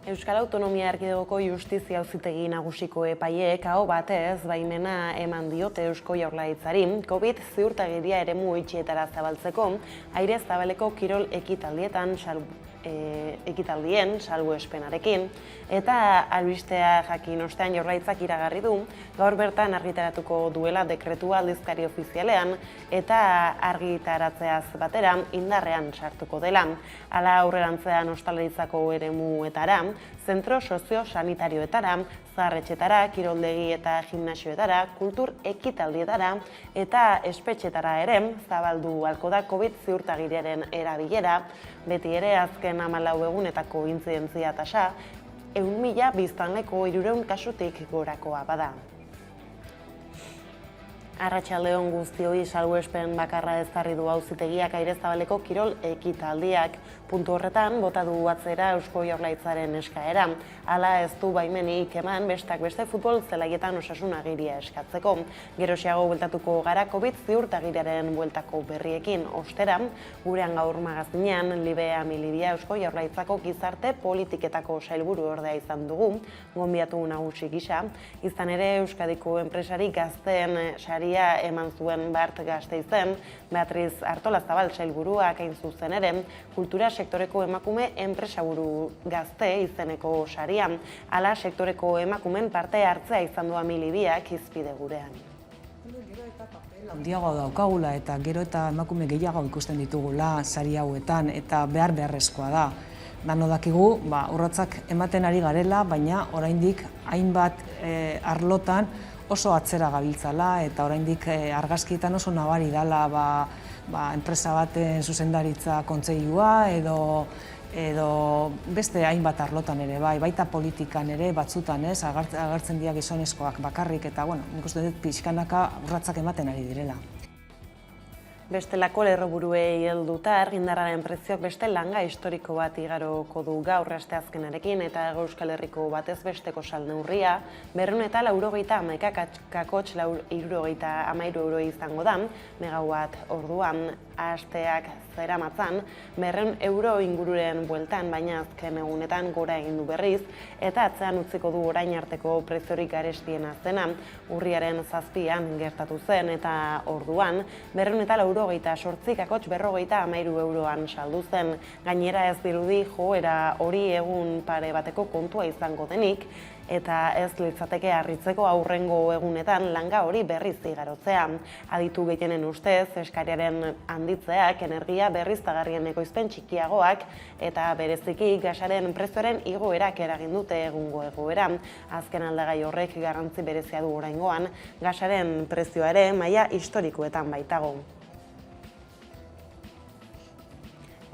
Euskal Autonomia Erkidegoko Justizia Auzitegi Nagusiko epaileek aho batez baimena eman diote Eusko Jaurlaritzari COVID ziurtagiria eremu itxietara zabaltzeko, aire zabaleko kirol ekitaldien salbuespenarekin, eta albistea jakin ostean Jaurlaritzak iragarri du gaur bertan argitaratuko duela dekretua aldizkari ofizialean eta argitaratzeaz batera indarrean sartuko dela. Hala aurrerantzean ostalaritzako eremuetara, zentro sozio-sanitarioetara, zaharretxetara, kiroldegi eta gimnasioetara, kultur ekitaldietara eta espetxetara ere zabaldu ahalko da COVID ziurtagiriaren erabilera, beti ere azken 14 egunetako intzidentzia tasa 100.000 biztanleko 300 kasutik gorakoa bada. Arratsaldeon guztioi, salbuespen bakarra ezarri du auzitegiak aire zabaleko kirol ekitaldiak. Puntu horretan, bota du atzera Eusko Jaurlaritzaren eskaera. Hala ez du baimenik eman besteak beste futbol zelaietan osasun agiria eskatzeko. Gerosiago bueltatuko gara COVID ziurtagiriaren bueltako berriekin. Ostera, gurean gaur magazinean, Libea Milidia Eusko Jaurlaritzako gizarte politiketako sailburu ordea izan dugu, gonbidatu nagusi gisa. Izan ere, Euskadiko enpresari gazteen saria eman zuen Bart Gasteizen, Beatriz Artolazabal sailburuak hain zuzen ere, kultura sektoreko emakume enpresaburu gazte izeneko sarian. Hala sektoreko emakumen parte hartzea izan du Milibiak hizpide gurean. Gero eta papel handiagoa daukagula eta gero eta emakume gehiago ikusten ditugula sari hauetan eta beharrezkoa da. Dano dakigu, urratsak ematen ari garela, baina oraindik hainbat arlotan oso atzera gabiltzala eta oraindik argazkietan oso nabari dela enpresa baten zuzendaritza kontseilua edo beste hainbat arlotan ere, baita politikan ere batzutan agertzen dira gizonezkoak bakarrik eta nik uste dut pixkanaka urratsak ematen ari direla. Bestelako lerroburuei helduta argindarraren prezioak beste langa historiko bat igaroko du gaur asteazkenarekin eta Euskal Herriko batez besteko salneurria 211,13 euro izango da, megawatt orduan asteak zeramatzan 200 euro ingururen bueltan, baina azken egunetan gora egin du berriz eta atzean utziko du orain arteko preziorik garestiena zena, urriaren 7an gertatu zen eta orduan 208,8 euroan saldu zen. Gainera ez dirudi joera hori egun pare bateko kontua izango denik eta ez litzateke harritzeko aurrengo egunetan langa hori berriz igarotzea. Aditu gehienen ustez, eskariaren handitzeak energia berriztagarrien ekoizpen txikiagoak eta bereziki gasaren prezioaren igoerak eragin dute egungo egoera. Azken aldagai horrek garrantzi berezia du oraingoan, gasaren prezioa ere maila historikoetan baitago.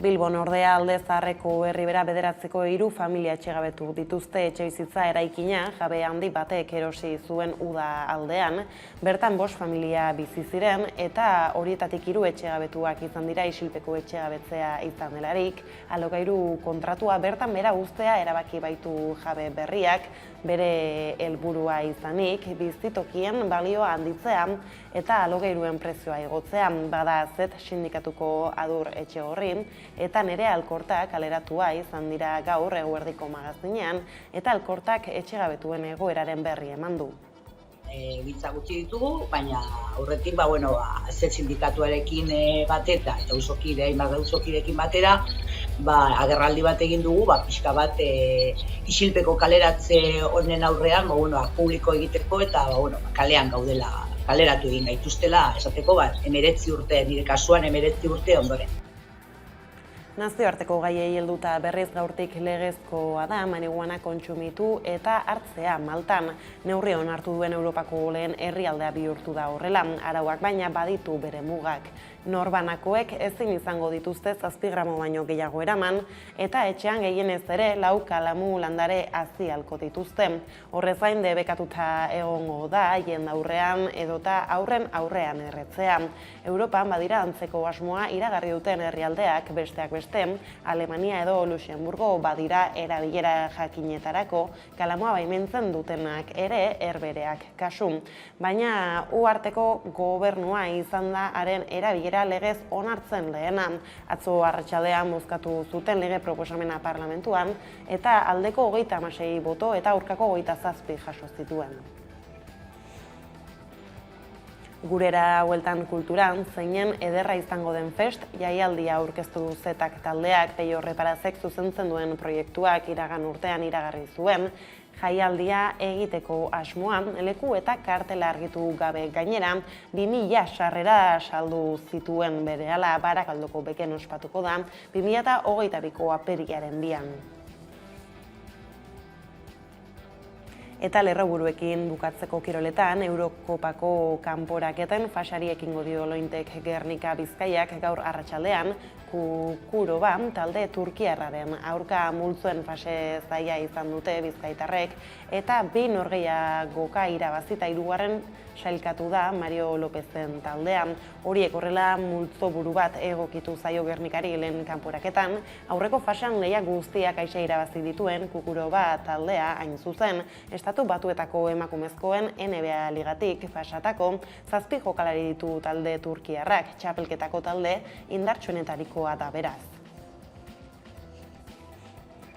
Bilbon ordea Alde Zaharreko Herribera bederatzeko 3 familia etxegabetu dituzte etxebizitza eraikina jabe handi batek erosi zuen uda aldean. Bertan 5 familia bizi ziren eta horietatik 3 etxegabetuak izan dira isilpeko etxegabetzea izan delarik. Alokairu kontratua bertan bera uztea erabaki baitu jabe berriak, bere helburua izanik bizitokien balioa handitzea eta alokairuen prezioa igotzea. Bada zet sindikatuko adur Etxegorri eta nere Alkortak kaleratua izan dira gaur eguerdiko magazinean eta Alkortak etxegabetuen egoeraren berri eman du. Giltza gutxi ditugu, baina aurretik zet sindikatuarekin batera eta hainbat auzokideekin batera agerraldi bat egin dugu, pixka bat isilpeko kaleratze honen aurrean publiko egiteko eta kalean gaudela, kaleratu egin gaituztela, esateko 19 urte, nire kasuan 19 urte ondoren. Nazioarteko gaiei helduta berriz gaurtik legezkoa da marihuana kontsumitu eta hartzea Maltan. Neurri onartu duen Europako lehen herrialdea bihurtu da horrela, arauak baina baditu bere mugak. Norbanakoek ezin izango dituzte 7 gramo baino gehiago eraman eta etxean gehienez ere 4 kalamu landare hazi ahalko dituzte. Horrez gain debekatuta egongo da haien aurrean edota aurren aurrean erretzea. Europan badira antzeko asmoa iragarri duten herrialdeak besteak beste beste, Alemania edo Luxemburgo badira erabilera jakinetarako kalamua baimentzen dutenak ere herbereak kasu. Baina uharteko gobernua izan da haren erabilera legez onartzen lehena. Atzo arratsaldean bozkatu zuten lege proposamena parlamentuan eta aldeko 36 boto eta aurkako 27 jaso zituen. Gurera hueltan kulturan, zeinen ederra izango den fest, jaialdia aurkeztu du Zetak taldeak Peio Reparazek zuzentzen duen proiektuak iragan urtean iragarri zuen, jaialdia egiteko asmoan, leku eta kartela argitu gabe gainera, 2000 sarrera saldu zituen berehala Barakaldoko beken ospatuko da, 2022ko apirilaren 2an. Eta lerroburuekin bukatzeko kiroletan, Eurokopako kanporaketen fasari ekingo dio Lointek Gernika Bizkaiak gaur arratsaldean, Kukuroba talde turkiarraren aurka multzuen fase zaila izan dute bizkaitarrek, eta 2 norgehiagoka irabazita 3. sailkatu da Mario Lopezen taldean. Horiek horrela multzo buru bat egokitu zaio Gernikari lehen kanporaketan, aurreko fasean lehia guztiak aixa irabazi dituen Kukuroba taldea hain zuzen, Estatu Batuetako emakumezkoen NBA ligatik pasatako 7 jokalari ditu talde turkiarrak, txapelketako talde indartsuenetarikoa da beraz.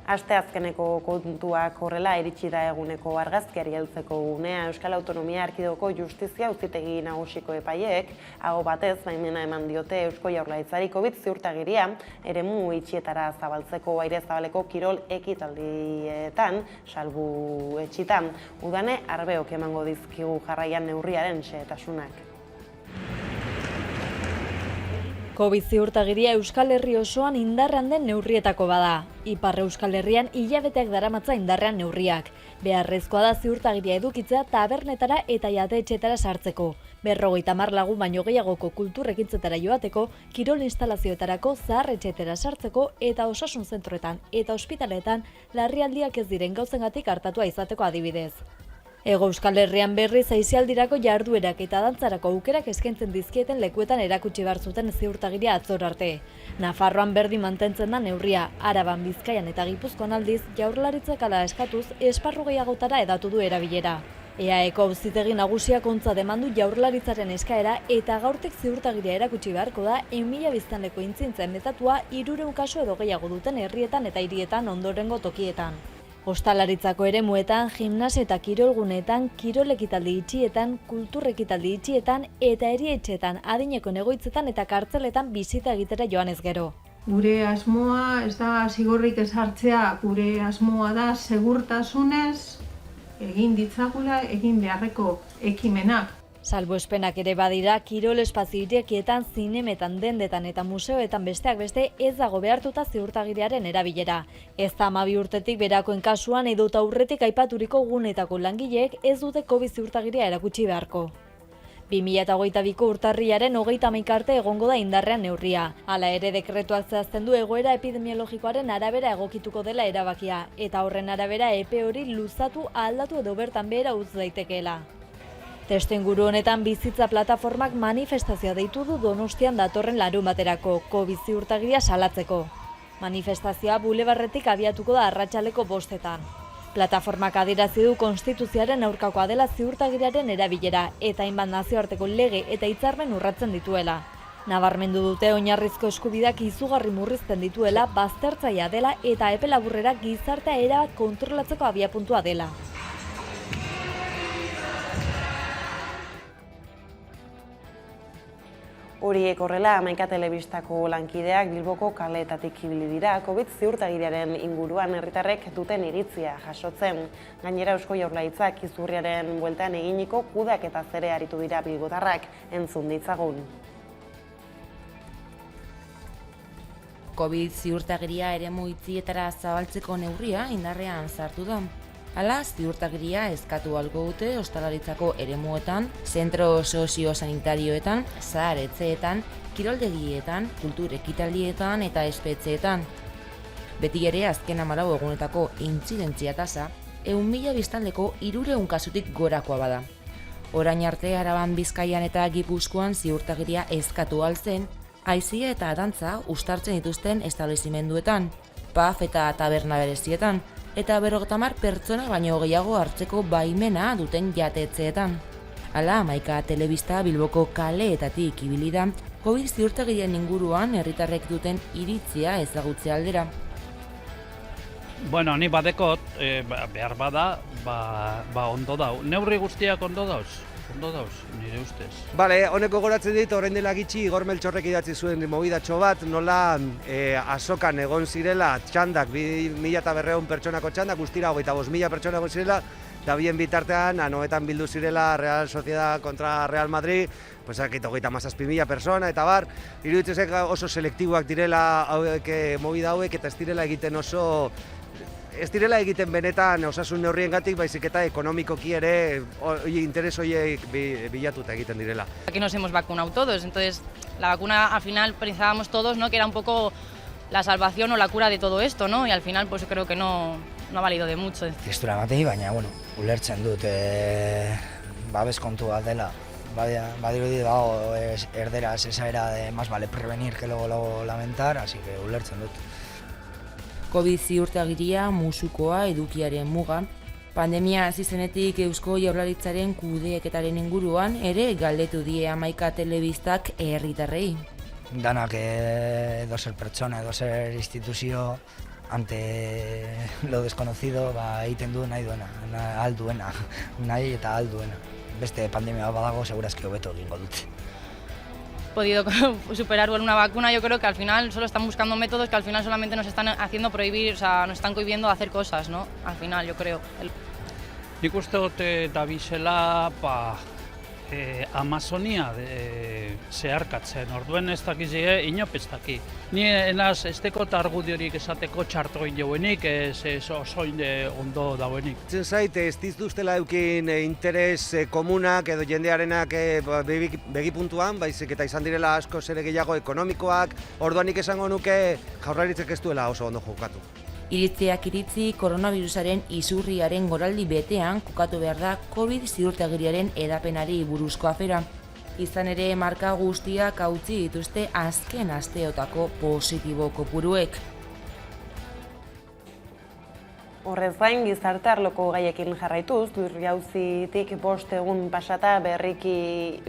Asteazkeneko kontuak horrela iritsi da eguneko argazkiari heltzeko unea. Euskal Autonomia Erkidegoko Justizia Auzitegi Nagusiko epaileek aho batez baimena eman diote Eusko Jaurlaritzari COVID ziurtagiria eremu itxietara zabaltzeko aire zabaleko kirol ekitaldietan salbu etxitan. Udane arbeok emango dizkigu jarraian neurriaren xehetasunak. COVID ziurtagiria Euskal Herri osoan indarrean den neurrietako bada. Ipar Euskal Herrian hilabeteak daramatza indarrean neurriak. Beharrezkoa da ziurtagiria edukitzea tabernetara eta jatetxeetara sartzeko. 50 lagun baino gehiagoko kultur ekintzetara joateko, kirol instalazioetarako zaharretxeetara sartzeko eta osasun zentroetan eta ospitaleetan larrialdiak ez diren gauzengatik hartatua izateko adibidez. Hego Euskal Herrian berriz aisialdirako jarduerak eta dantzarako aukerak eskaintzen dizkieten lekuetan erakutsi behar zuten ziurtagiria atzor arte. Nafarroan berdin mantentzen da neurria, Araban, Bizkaian eta Gipuzkoan aldiz Jaurlaritzak hala eskatuz esparru gehiagotara hedatu du erabilera. EAEko Auzitegi Nagusiak ontza demandu Jaurlaritzaren eskaera eta gaurtik ziurtagiria erakutsi beharko da 1.000 biztanleko intzintzen metatua 300 kasu edo gehiago duten herrietan eta hirietan ondorengo tokietan. Ostalaritzako eremuetan, gimnasio eta kirolguneetan, kirol ekitaldi itxietan, kultur ekitaldi itxietan eta erietxeetan, adineko egoitzetan eta kartzeletan bisita egitera joan ez gero. Gure asmoa ez da zigorrik ezartzea, gure asmoa da segurtasunez egin ditzagula egin beharreko ekimenak. Salbuespenak ere badira, kirol espazio irekietan, zinemetan, dendetan eta museoetan besteak beste ez dago behartuta ziurtagiriaren erabilera. Ez da 12 urtetik berakoen kasuan edota aurretik aipaturiko gunetako langileek ez dute COVID ziurtagiria erakutsi beharko. 2022ko urtarrilaren 31 arte egongo da indarrean neurria. Hala ere dekretuak zehazten du egoera epidemiologikoaren arabera egokituko dela erabakia, eta horren arabera epe hori luzatu, aldatu edo bertan behera utz daitekeela. Testuinguru honetan bizitza plataformak manifestazioa deitu du Donostian datorren larunbaterako COVID ziurtagiria salatzeko. Manifestazioa bulebarretik abiatuko da arratsaldeko 5:00. Plataformak adierazi du konstituzioaren aurkakoa dela ziurtagiriaren erabilera eta hainbat nazioarteko lege eta hitzarmen urratzen dituela. Nabarmendu dute oinarrizko eskubideak izugarri murrizten dituela, baztertzailea dela eta epe laburrera gizartea erabat kontrolatzeko abiapuntua dela. Horiek horrela, Hamaika telebistako lankideak Bilboko kaleetatik ibili dira COVID ziurtagiriaren inguruan herritarrek duten iritzia jasotzen. Gainera Eusko Jaurlaritzak izurriaren bueltan eginiko kudeaketa zere aritu dira bilbotarrak, entzun ditzagun. COVID ziurtagiria eremu itxietara zabaltzeko neurria indarrean sartu da. Hala, ziurtagiria eskatu ahalko dute ostalaritzako eremuetan, zentro sozio-sanitarioetan, zahar-etxeetan, kiroldegietan, kultur ekitaldietan eta espetxeetan. Beti ere azken 14 egunetako intzidentzia tasa 100.000 biztanleko 300 kasutik gorakoa bada. Orain arte Araban, Bizkaian eta Gipuzkoan ziurtagiria eskatu ahal zen, aizia eta dantza uztartzen dituzten establezimenduetan, pub eta taberna berezietan, eta 50 pertsona baino gehiago hartzeko baimena duten jatetzeetan. Hala, Hamaika telebista Bilboko kaleetatik ibili da, Covid ziurtagirien inguruan herritarrek duten iritzia ezagutze aldera. Bueno, ni badekot, behar bada, ondo dau. Neurri guztiak ondo dauz, nire ustez. Bale, honeko goratzen dit, orain dela gitxi Igor Meltxorrek idatzi zuen mobidatxo bat, nola azokan egon zirela txandak, 1.200 pertsonako txandak, guztira 25.000 pertsona egon zirela, da bien bitartean, anoetan bildu zirela Real Sociedad kontra Real Madrid, pues akit 37.000 persona eta bar, iruditzezek oso selektiboak direla movida hauek eta ez direla egiten ez direla egiten benetan osasun neurriengatik, baizik eta ekonomikoki ere interes horiek bilatuta egiten direla. Aquí nos hemos vacunado todos, entonces la vacuna al final pensábamos todos, ¿no?, que era un poco la salvación o la cura de todo esto, ¿no? Y al final pues creo que no ha valido de mucho. Tristura matei, baina bueno, ulertzen dut babes kontu bat dela. Badirudi dago erderaz esa era de más vale prevenir que luego lamentar, así que ulertzen dut. Covid ziurtagiria musukoa edukiaren muga, pandemia hasi zenetik Eusko Jaurlaritzaren kudeaketaren inguruan ere galdetu die Hamaika telebistak herritarrei. Danak edozer pertsona, edozer instituzio ante lo desconocido egiten du nahi duena, nahi eta alduena. Beste pandemia badago, segurazki hobeto egingo dute. Podido superar una vacuna, yo creo que al final solo están buscando métodos que al final solamente nos están haciendo prohibir, o sea, nos están cohibiendo hacer cosas, ¿no? Al final, yo creo. Nik uste dut dabizela Amazonia zeharkatzen, orduen ez dakizie, inop ez daki. Ni enaz ez dekot argudiorik esateko txartoin jauenik, ez oso ondo dauenik. Zen zait, ez dituztela eukin interes komunak edo jendearenak begipuntuan, baizik eta izan direla asko ere gehiago ekonomikoak, orduan nik esango nuke Jaurlaritzak ez duela oso ondo jokatu. Iritziak iritzi, koronavirusaren izurriaren goraldi betean kokatu behar da Covid ziurtagiriaren edapenari buruzko afera. Izan ere, marka guztiak hautsi dituzte azken asteotako positibo kopuruek. Horrez gain, gizarte arloko gaiekin jarraituz, Durriauzitik 5 egun pasata berrireki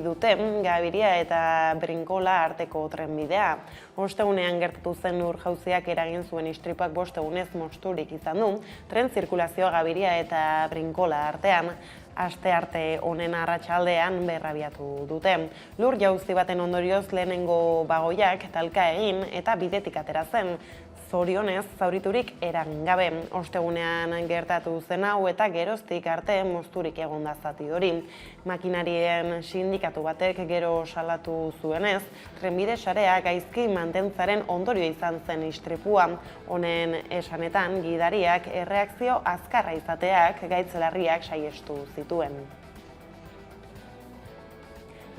duten Gabiria eta Brinkola arteko trenbidea. Ostegunean gertatu zen Lurjauziak eragin zuen istripuak 5 egunez mosturik izan du, tren zirkulazioa Gabiria eta Brinkola artean, astearte honen arratsaldean berrabiatu dute. Lurjauzi baten ondorioz lehenengo bagoiak talka egin eta bidetik atera zen. Zorionez, zauriturik eragin gabe. Ostegunean gertatu zen hau eta geroztik arte mozturik egon da zati hori. Makinarien sindikatu batek gero salatu zuenez, trenbide sarea gaizki mantentzaren ondorio izan zen istripua. Honen esanetan, gidariak erreakzio azkarra izateak gaitz larriak saihestu zituen.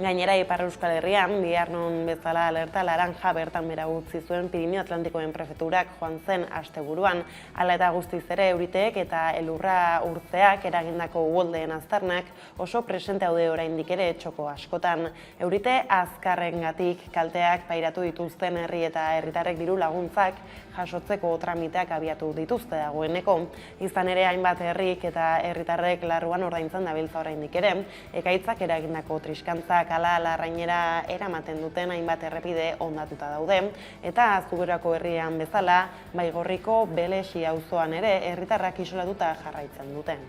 Gainera, Ipar Euskal Herrian, biharnon bezala alerta laranja bertan bera utzi zuen Pirinio Atlantikoen prefeturak joan zen asteburuan. Hala eta guztiz ere euriteek eta elurra urtzeak eragindako uholdeen aztarnak oso presente daude oraindik ere txoko askotan. Eurite azkarrengatik kalteak pairatu dituzten herri eta herritarrek diru laguntzak jasotzeko tramiteak abiatu dituzte dagoeneko. Izan ere, hainbat herrik eta herritarrek larruan ordaintzen dabiltza oraindik ere, ekaitzak eragindako triskantzak hala larrainera eramaten duten hainbat errepide hondatuta daude, eta Zuberako herrian bezala, Baigorriko Belexi auzoan ere herritarrak isolatuta jarraitzen duten.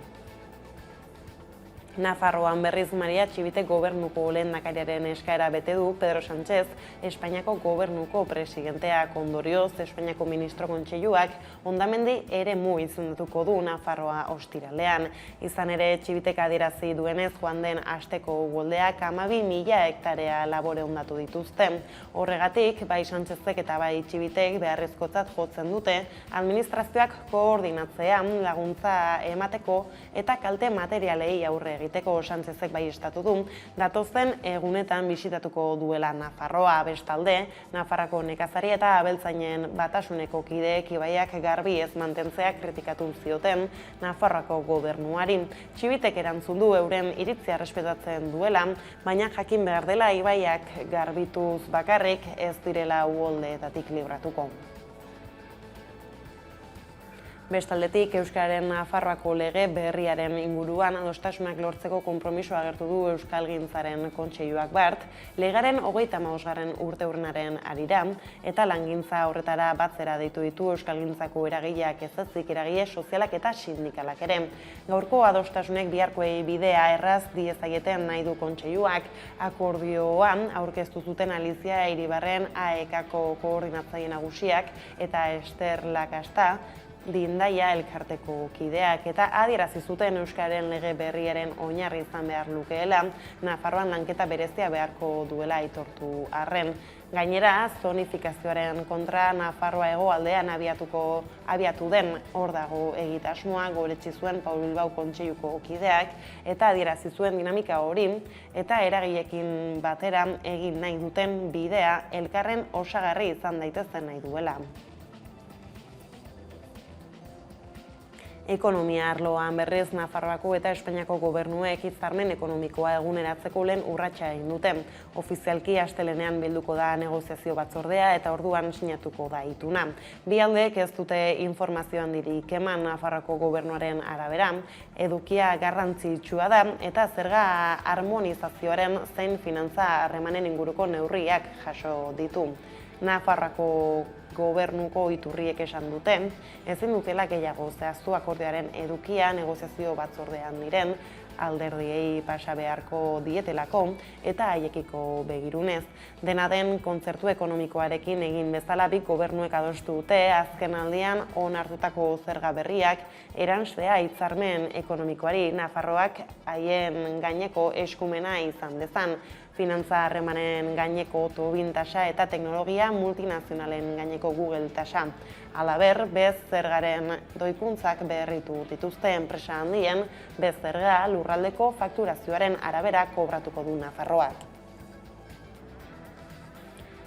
Nafarroan berriz Maria Txibite gobernuko lehendakariaren eskaera bete du Pedro Sánchez, Espainiako gobernuko presidenteak. Ondorioz, Espainiako ministro kontseiluak hondamendi eremu izendatuko du Nafarroa ostiralean. Izan ere, Txibitek adierazi duenez joan den asteko uholdeak 12.000 hektarea labore hondatu dituzte. Horregatik, bai Sánchezek eta bai Txibitek beharrezkotzat jotzen dute administrazioak koordinatzean laguntza emateko eta kalte materialei aurre egiteko Sánchezek baieztatu du, datozen egunetan bisitatuko duela Nafarroa. Bestalde, Nafarroako nekazari eta abeltzainen batasuneko kideek ibaiak garbi ez mantentzea kritikatu zioten Nafarroako gobernuari. Txibitek erantzun du euren iritzia errespetatzen duela, baina jakin behar dela ibaiak garbituz bakarrik ez direla uholdeetatik libratuko. Bestaldetik, Euskararen Nafarroako lege berriaren inguruan adostasunak lortzeko konpromisoa agertu du Euskalgintzaren Kontseiluak bart, legaren 35. urteurrenaren arira, eta langintza horretara batzera deitu ditu Euskalgintzako eragileak ez ezik eragile sozialak eta sindikalak ere. Gaurko adostasunek biharkoei bidea erraz diezaieten nahi du Kontseiluak, akordioan aurkeztu zuten Alizia Iribarren AEK-ko koordinatzaile nagusiak eta Ester Lakasta, Dindaia elkarteko kideak eta adierazi zuten Euskararen lege berriaren oinarri izan behar lukeela, Nafarroan lanketa berezia beharko duela aitortu arren. Gainera, zonifikazioaren kontra Nafarroa hegoaldean abiatu den hor dago egitasmoa goretsi zuen Paul Bilbao Kontseiluko kideak eta adierazi zuen dinamika hori eta eragileekin batera egin nahi duten bidea elkarren osagarri izan daitezen nahi duela. Ekonomia arloan berriz Nafarroako eta Espainiako gobernuek hitzarmen ekonomikoa eguneratzeko lehen urratsa egin dute. Ofizialki astelehenean bilduko da negoziazio batzordea eta orduan sinatuko da ituna. Bi aldeek ez dute informazio handirik eman Nafarroako gobernuaren arabera, edukia garrantzitsua da eta zerga harmonizazioaren zein finantza harremanen inguruko neurriak jaso ditu. Nafarroako gobernuko iturriek esan duten, ezin dutela gehiago zehaztu akordioaren edukia negoziazio batzordean diren, alderdiei pasa beharko dietelako eta haiekiko begirunez. Dena den kontzertu ekonomikoarekin egin bezala bi gobernuek adostu dute azken aldian onartutako zerga berriak eranstea hitzarmen ekonomikoari Nafarroak haien gaineko eskumena izan dezan. Finantza harremanen gaineko Tobin tasa eta teknologia multinazionalen gaineko Google tasa. Halaber, bez zergaren doikuntzak berritu dituzte enpresa handien, bez zerga lurraldeko fakturazioaren arabera kobratuko du Nafarroak.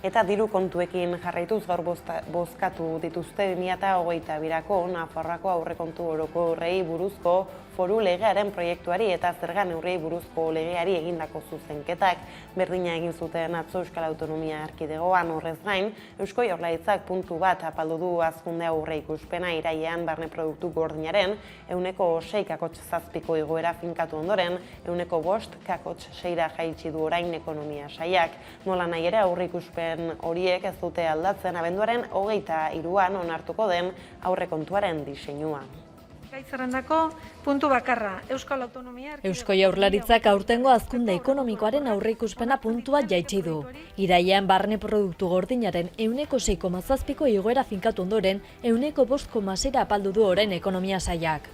Eta diru kontuekin jarraituz gaur bozkatu dituzte 2022ko Nafarroako aurrekontu orokorrei buruzko foru legearen proiektuari eta zerga neurriei buruzko legeari egindako zuzenketak. Berdina egin zuten atzo Euskal Autonomia Erkidegoan. Horrez gain, Eusko Jaurlaritzak puntu bat apaldu du hazkunde aurreikuspena irailean barne produktu gordinaren 6,7% igoera finkatu ondoren, 5,5% jaitsi du orain ekonomia sailak. Nola nahi ere aurreikuspen horiek ez dute aldatzen abenduaren 23an onartuko den aurrekontuaren diseinua. Gai zerrendako puntu bakarra, Euskal Autonomia Eusko Jaurlaritzak aurtengo hazkunde ekonomikoaren aurreikuspena puntua jaitsi du. Irailean barne produktu gordinaren 6,7% igoera finkatu ondoren 5,5% apaldu du orain ekonomia sailak.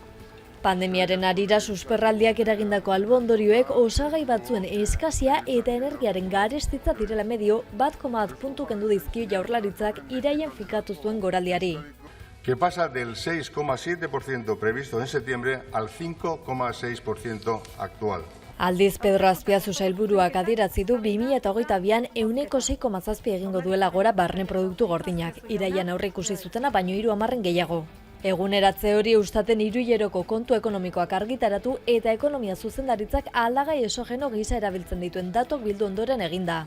Pandemiaren arira susperraldiak eragindako albondorioek osagai batzuen eskasia eta energiaren garestitza direla medio 1,1 puntu kendu dizkio Jaurlaritzak irailean finkatu zuen goraldiari. Que pasa del 6,7% previsto en septiembre al 5,6% actual. Aldiz, Pedro Azpiazu sailburuak adierazi du 2022an 6,7% egingo duela gora barne produktu gordinak, irailean aurreikusi zutena baino 30 gehiago. Eguneratze hori eustaten hiruhileroko kontu ekonomikoak argitaratu eta ekonomia zuzendaritzak aldagai esogeno gisa erabiltzen dituen datok bildu ondoren eginda.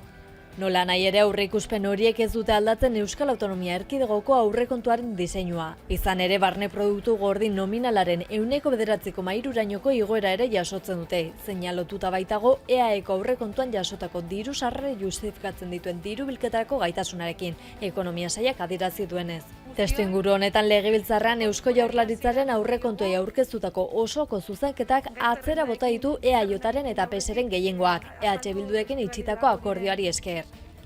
Nola nahi ere aurreikuspen horiek ez dute aldatzen Euskal Autonomia Erkidegoko aurrekontuaren diseinua. Izan ere barne produktu gordin nominalaren 9,9%rainoko igoera ere jasotzen dute. Zeinalotuta baitago EAEko aurrekontuan jasotako diru sarrerei justifikatzen dituen diru bilketarako gaitasunarekin, ekonomia sailak adierazi duenez. Testuinguru honetan Legebiltzarrean Eusko Jaurlaritzaren aurrekontuei aurkeztutako osoko zuzenketak atzera bota ditu EAJren eta PSren gehiengoak, EH Bildurekin itxitako akordioari esker.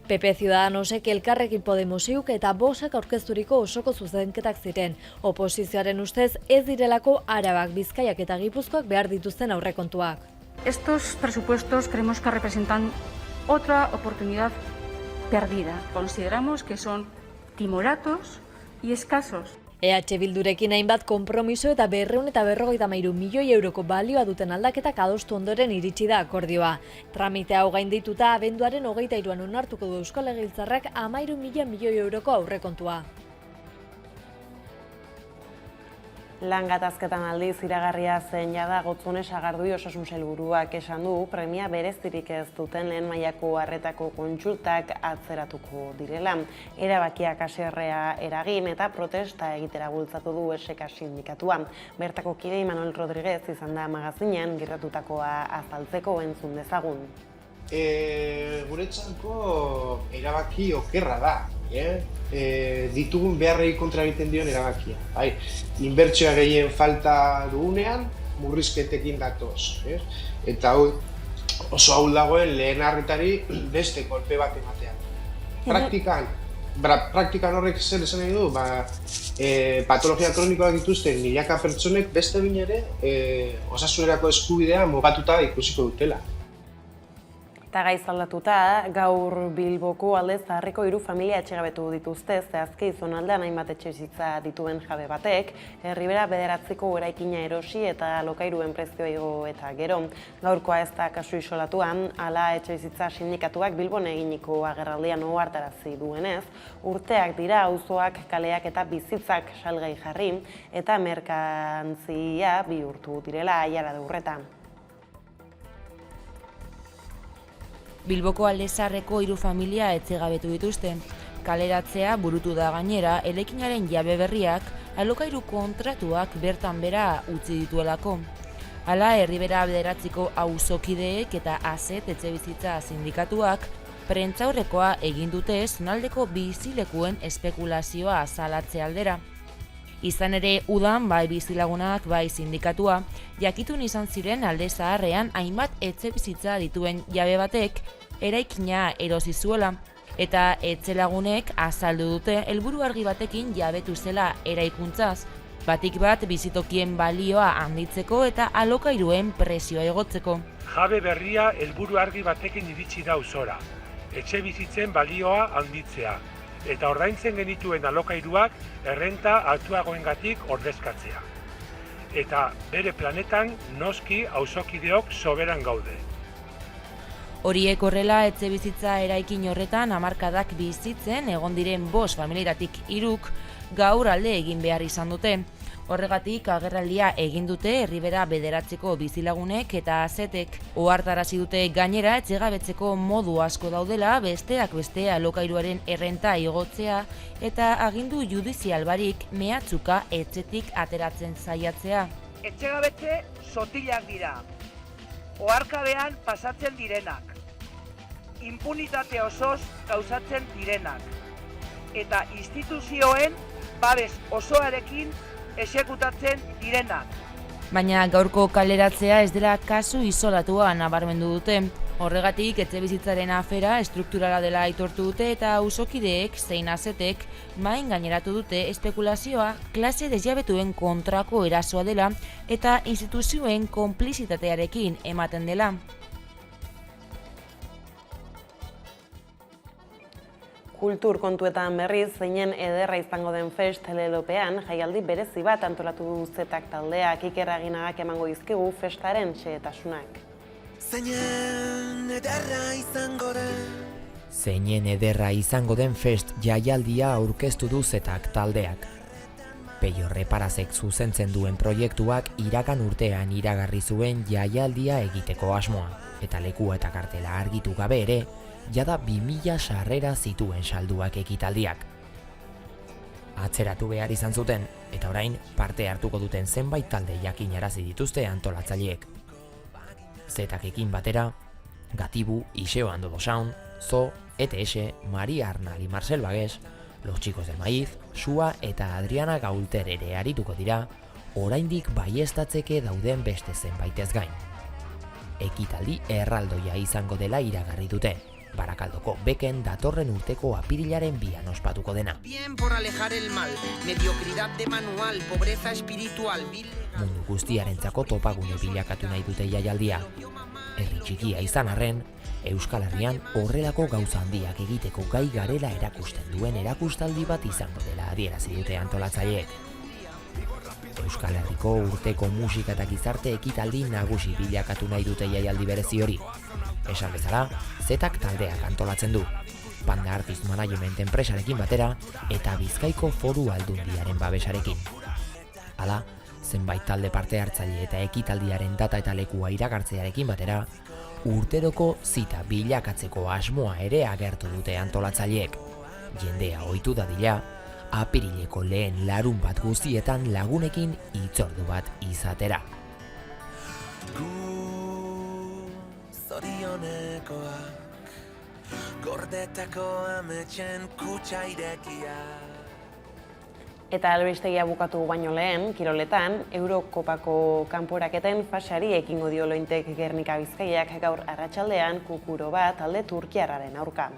PP Ciudadanosek Elkarrekin Podemosek eta Voxek aurkezturiko osoko zuzenketak ziren. Oposizioaren ustez ez direlako Arabak, Bizkaiak eta Gipuzkoak behar dituzten aurrekontuak. Estos presupuestos creemos que representan otra oportunidad perdida. Consideramos que son timoratos y escasos. EH Bildurekin hainbat konpromiso eta 253 milioi euroko balioa duten aldaketak adostu ondoren iritsi da akordioa. Tramite hau gaindituta abenduaren 23an onartuko du Eusko Legebiltzarrak 13.000 milioi euroko aurrekontua. Lan gatazketan aldiz iragarria zen jada Gotzone Sagardui osasun sailburuak esan du premia berezirik ez duten lehen mailako arretako kontsultak atzeratuko direla. Erabakiak haserrea eragin eta protesta egitera bultzatu du SK sindikatua. Bertako kide Imanol Rodriguez izan da magazinean gertatutakoa azaltzeko entzun dezagun. Guretzako erabaki okerra da. Ditugun beharrei kontra egiten dion erabakia. Inbertsioa gehien falta dugunean, murrizketekin datoz. Eta oso ahul dagoen lehen arretari beste kolpe bat ematean. Praktikan horrek zer esan nahi du, patologia kronikoak dituzten milaka pertsonek beste bine ere osasunerako eskubidea mugatuta ikusiko dutela. Eta gaiz aldatuta, gaur Bilboko Alde Zaharreko 3 familia etxegabetu dituzte, zehazki zonaldean hainbat etxebizitza dituen jabe batek, Erribera bederatziko eraikina erosi eta alokairuen prezioa igo eta gero. Gaurkoa ez da kasu isolatuan, hala etxebizitza sindikatuak Bilbon eginiko agerraldian ohartarazi duenez, urteak dira auzoak, kaleak eta bizitzak salgai jarri eta merkantzia bihurtu direla aiara durretan. Bilboko Alde Zaharreko 3 familia etxegabetu dituzte. Kaleratzea burutu da gainera, eraikinaren jabe berriak alokairu kontratuak bertan bera utzi dituelako. Hala, Erribera bederatziko auzokideek eta ASET etxebizitza sindikatuak prentsaurrekoa egin dute zonaldeko bizilekuen espekulazioa azalatze aldera. Izan ere, udan bai bizilagunak bai sindikatua, jakitun izan ziren Alde Zaharrean hainbat etxebizitza dituen jabe batek eraikina erosi zuela, eta etxelagunek azaldu dute helburu argi batekin jabetu zela eraikuntzaz, batik bat bizitokien balioa handitzeko eta alokairuen prezioa igotzeko. Jabe berria helburu argi batekin iritsi da auzora, etxebizitzen balioa handitzea, eta ordaintzen genituen alokairuak errenta altuagoengatik ordezkatzea. Eta bere planetan noski auzokideok soberan gaude. Horiek horrela etxebizitza eraikin horretan hamarkadak bizitzen egon diren 5 familietatik 3 gaur alde egin behar izan dute. Horregatik agerraldia egin dute Erribera bederatzeko bizilagunek eta ASETek. Ohartarazi dute gainera etxegabetzeko modu asko daudela besteak beste alokairuaren errenta igotzea eta agindu judizial barik mehatxuka etxetik ateratzen saiatzea. Etxegabetze sotilak dira, oharkabean pasatzen direnak, impunitate osoz gauzatzen direnak, eta instituzioen babes osoarekin exekutatzen direnak. Baina gaurko kaleratzea ez dela kasu isolatua nabarmendu dute. Horregatik etxebizitzaren afera estrukturala dela aitortu dute eta auzokideek zein ASETek main gaineratu dute espekulazioa klase desjabetuen kontrako erasoa dela eta instituzioen konplizitatearekin ematen dela. Kultur kontuetan berriz, zeinen ederra izango den fest telelopean, jaialdi berezi bat antolatu du Zetak taldeak. Iker Aginagak emango dizkigu festaren xehetasunak. Zeinen ederra izango den. Zeinen ederra izango den fest jaialdia aurkeztu du Zetak taldeak. Peio Reparazek zuzentzen duen proiektuak iragan urtean iragarri zuen jaialdia egiteko asmoa, eta lekua eta kartela argitu gabe ere, jada 2000 sarrera zituen salduak ekitaldiak. Atzeratu behar izan zuten, eta orain parte hartuko duten zenbait talde jakinarazi dituzte antolatzaileek. Zetakekin batera, Gatibu, Iseo Andodo Sound, Zo, ETS, Maria Arnal y Marcel Bagues, Los Chicos del Maíz, Sua eta Adriana Gaulter ere arituko dira, oraindik baieztatzeke dauden beste zenbaitez gain. Ekitaldi erraldoia izango dela iragarri dute. Barakaldoko beken datorren urteko apirilaren 2an ospatuko dena. Bien por alejar el mal, mediocridad de manual, pobreza espiritual. Mundu guztiarentzako topagune bilakatu nahi dute jaialdia. Herri txikia izan arren, Euskal Herrian horrelako gauza handiak egiteko gai garela erakusten duen erakustaldi bat izango dela adierazi dute antolatzaileek. Euskal Herriko urteko musika eta gizarte ekitaldi nagusi bilakatu nahi dute jaialdi berezi hori. Esan bezala, Zetak taldeak antolatzen du. Panda Artist Management enpresarekin batera eta Bizkaiko Foru Aldundiaren babesarekin. Hala, zenbait talde parte hartzaile eta ekitaldiaren data eta lekua iragartzearekin batera, urteroko zita bilakatzeko asmoa ere agertu dute antolatzaileek. Jendea ohitu dadila, apirileko lehen larun bat guztietan lagunekin hitzordu bat izatera. Zorionekoak gordetako ametxen kutsa irekia. Eta albistegia bukatu baino lehen, kiroletan, Eurokopako kanporaketen faseari ekingo dio Lointek Gernika Bizkaiak gaur arratsaldean Kukuroba talde turkiarraren aurka.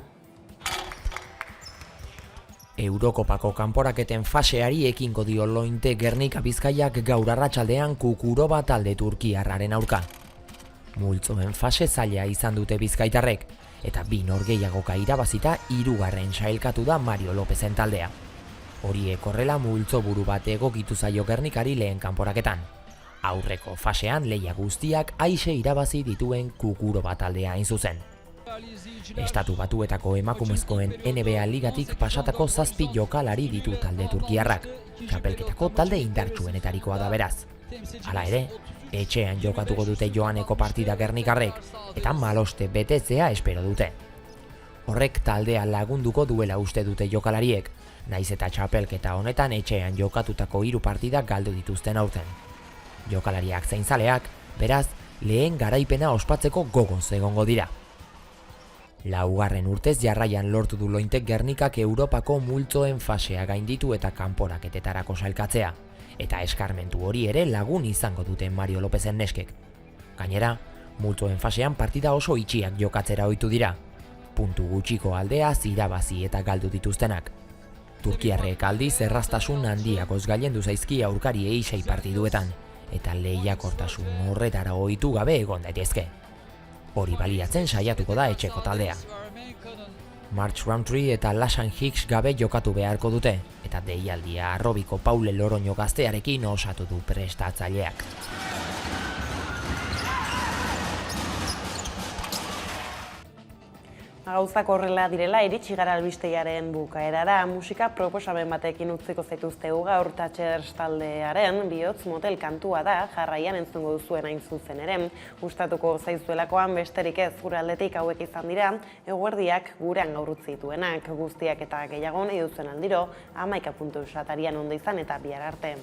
Eurokopako kanporaketen faseari ekingo dio Lointek Gernika Bizkaiak gaur arratsaldean Kukuroba talde turkiarraren aurka. Multzoen fase zaila izan dute bizkaitarrek, eta 2 norgehiagoka irabazita 3. sailkatu da Mario Lopezen taldea. Horiek horrela multzo buru bat egokitu zaio Gernikari lehen kanporaketan. Aurreko fasean lehia guztiak aise irabazi dituen Kukuroba taldea hain zuzen. Estatu Batuetako emakumezkoen NBA ligatik pasatako 7 jokalari ditu talde turkiarrak. Txapelketako talde indartsuenetarikoa da beraz. Hala ere, etxean jokatuko dute joaneko partida Gernikarrek, eta maloste betetzea espero dute. Horrek taldea lagunduko duela uste dute jokalariek, naiz eta txapelketa honetan etxean jokatutako 3 partidak galdu dituzten aurten. Jokalariak zeinzaleak, beraz, lehen garaipena ospatzeko gogoz egongo dira. 4. urtez jarraian lortu du Lointek Gernikak Europako multzoen fasea gainditu eta kanporaketetarako sailkatzea, eta eskarmentu hori ere lagun izango dute Mario Lopezen neskek. Gainera, multzoen fasean partida oso itxiak jokatzera ohitu dira, puntu gutxiko aldea irabazi eta galdu dituztenak. Turkiarrek aldiz erraztasun handiakoz gailendu zaizki aurkariei 6 partiduetan, eta lehiakortasun horretara ohitu gabe egon daitezke. Hori baliatzen saiatuko da etxeko taldea. March Roundtree eta Lashan Hicks gabe jokatu beharko dute, eta deialdia Arrobiko Paule Loroño gaztearekin osatu du prestatzaileak. Gauzak horrela direla, iritsi gara albistegiaren bukaerara, musika proposamen batekin utziko zaituztegu gaur Thatchers taldearen Bihotz Motel kantua da, jarraian entzungo duzuen hain zuzen ere. Gustatuko zaizuelakoan besterik ez gure aldetik hauek izan dira, eguerdiak gurean gaur utzi dituenak, guztiak eta gehiago nahi duzen aldiro, 11.6 atarian ondo izan eta bihar arte.